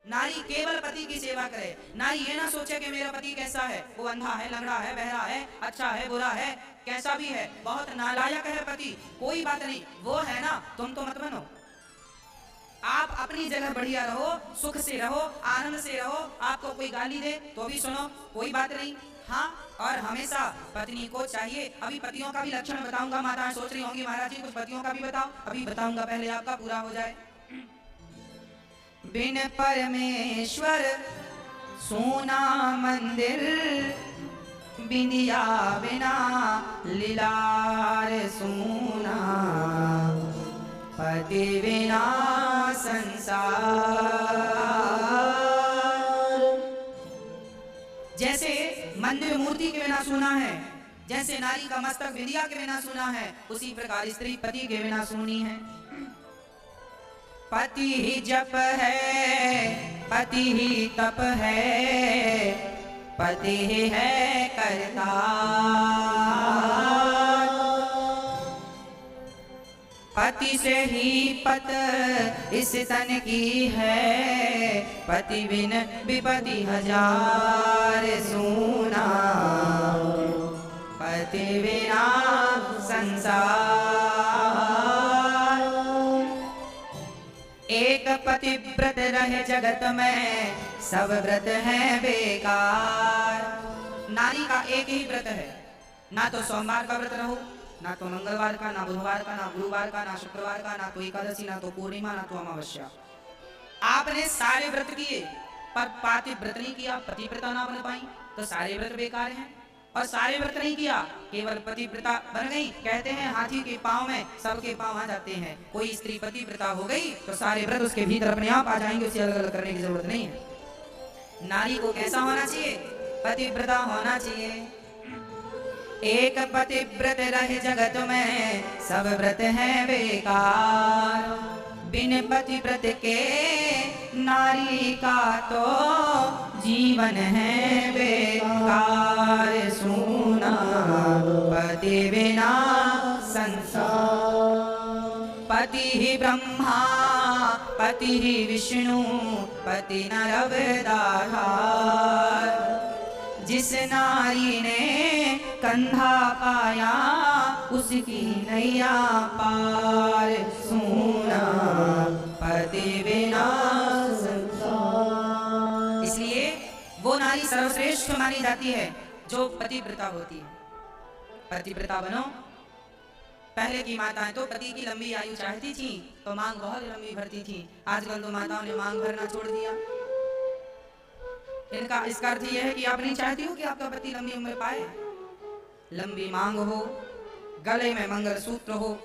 नारी केवल पति की सेवा करे। नारी ये ना सोचे कि मेरा पति कैसा है, वो अंधा है, लंगड़ा है, बहरा है, अच्छा है, बुरा है, कैसा भी है, बहुत नालायक है पति, कोई बात नहीं, वो है ना, तुम तो मत बनो। आप अपनी जगह बढ़िया रहो, सुख से रहो, आनंद से रहो। आपको कोई गाली दे तो भी सुनो, कोई बात नहीं। हाँ, और हमेशा पत्नी को चाहिए। अभी पतियों का भी लक्षण बताऊंगा। माताएं सोच रही होंगी महाराज जी कुछ पतियों का भी बताओ। अभी बताऊंगा, पहले आपका पूरा हो जाए। बिन परमेश्वर सोना मंदिर, बिंदिया बिना लीलार सोना, पति बिना संसार। जैसे मंदिर मूर्ति के बिना सूना है, जैसे नारी का मस्तक बिंदिया के बिना सूना है, उसी प्रकार स्त्री पति के बिना सूनी है। पति ही जप है, पति ही तप है, पति ही है करता। पति से ही पत इस तन की है, पति बिन विपति हजार सूना, पति बिना संसार। एक पतिव्रत रहे जगत में, सब व्रत है बेकार। नारी का एक ही व्रत है, ना तो सोमवार का व्रत रहो, ना तो मंगलवार का, ना बुधवार का, ना गुरुवार का, ना शुक्रवार का, ना तो एकादशी, ना तो पूर्णिमा, ना तो अमावस्या। आपने सारे व्रत किए पर पातिव्रत नहीं किया, पतिव्रता ना बन पाई, तो सारे व्रत बेकार हैं। और सारे व्रत नहीं किया, केवल पतिव्रता बन गई। कहते हैं हाथी के पांव में सबके पांव आ जाते हैं। कोई स्त्री पतिव्रता हो गई तो सारे व्रत उसके भीतर अपने आप आ जाएंगे, उसे अलग अलग करने की जरूरत नहीं है। नारी को कैसा होना चाहिए? पतिव्रता होना चाहिए। एक पतिव्रत रहे जगत में, सब व्रत है बेकार। बिन पतिव्रत के नारी का तो जीवन है बेकार सूना, पति बिना संसार। पति ही ब्रह्मा, पति ही विष्णु, पति नर अवतार। जिस नारी ने कंधा पाया, उसकी नैया पार सूना, पति बिना संसार। इसलिए वो नारी सर्वश्रेष्ठ मानी जाती है जो पतिव्रता होती है। पतिव्रता बनो। पहले की माताएं तो पति की लंबी आयु चाहती थी तो मांग बहुत लंबी भरती थी। आजकल तो माताओं ने मांग भरना छोड़ दिया। इनका इसका अर्थ यह है कि आप नहीं चाहती हो कि आपका पति लंबी उम्र पाए, लंबी मांग हो, गले में मंगलसूत्र हो।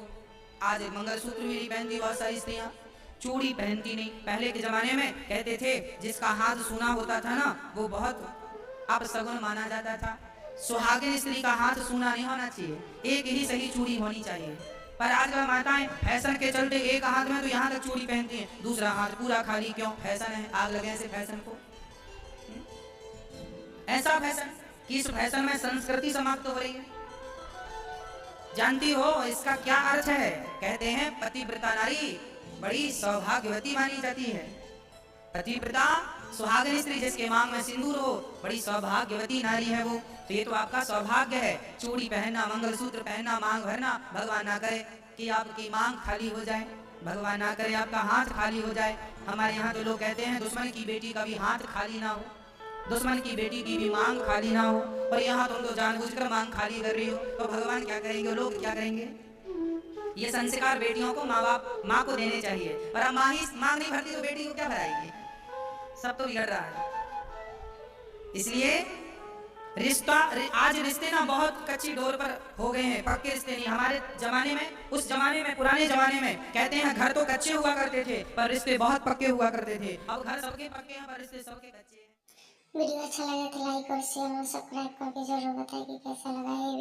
आज मंगलसूत्र भी नहीं पहनती बहुत सारी स्त्रियां, चूड़ी पहनती नहीं। पहले के जमाने में कहते थे जिसका हाथ सूना होता था ना, वो बहुत अपशगुन माना जाता था। सुहागिन स्त्री का हाथ सूना नहीं होना चाहिए, एक ही सही चूड़ी होनी चाहिए। पर आजकल माताएं फैशन के चलते एक हाथ में तो यहाँ तक चूड़ी पहनती हैं, दूसरा हाथ पूरा खाली। क्यों? फैशन है, आग लगे ऐसे फैशन को। ऐसा फैशन कि इस फैशन में संस्कृति समाप्त हो रही है। जानती हो इसका क्या अर्थ है? कहते हैं पतिव्रता नारी बड़ी सौभाग्यवती मानी जाती है। पतिव्रता सुहागिन स्त्री जिसके मांग में सिंदूर हो, बड़ी सौभाग्यवती नारी है वो। तो ये तो आपका सौभाग्य है। चूड़ी पहनना, मंगलसूत्र पहनना, मांग भरना। भगवान ना करे कि आपकी मांग खाली हो जाए, भगवान ना करे आपका हाथ खाली हो जाए। हमारे यहाँ तो लोग कहते हैं दुश्मन की बेटी का भी हाथ खाली ना हो, दुश्मन की बेटी की भी मांग खाली ना हो। और यहाँ तुम तो जानबूझकर मांग खाली कर रही हो, तो भगवान क्या करेंगे, लोग क्या करेंगे? ये संस्कार बेटियों को माँ को देने चाहिए। और अब माँ ही मांग नहीं भरती तो बेटी को क्या भराएगी? सब तो बिगड़ रहा है। इसलिए रिश्ता, आज रिश्ते ना बहुत कच्ची डोर पर हो गए हैं, पक्के रिश्ते नहीं। हमारे जमाने में, उस जमाने में, पुराने जमाने में कहते हैं घर तो कच्चे हुआ करते थे पर रिश्ते बहुत पक्के हुआ करते थे। अब घर सबके पक्के हैं पर रिश्ते सबके कच्चे हैं। वीडियो अच्छा लगा तो लाइक और शेयर और सब्सक्राइब करके जरूर बताइए कि कैसा लगा है।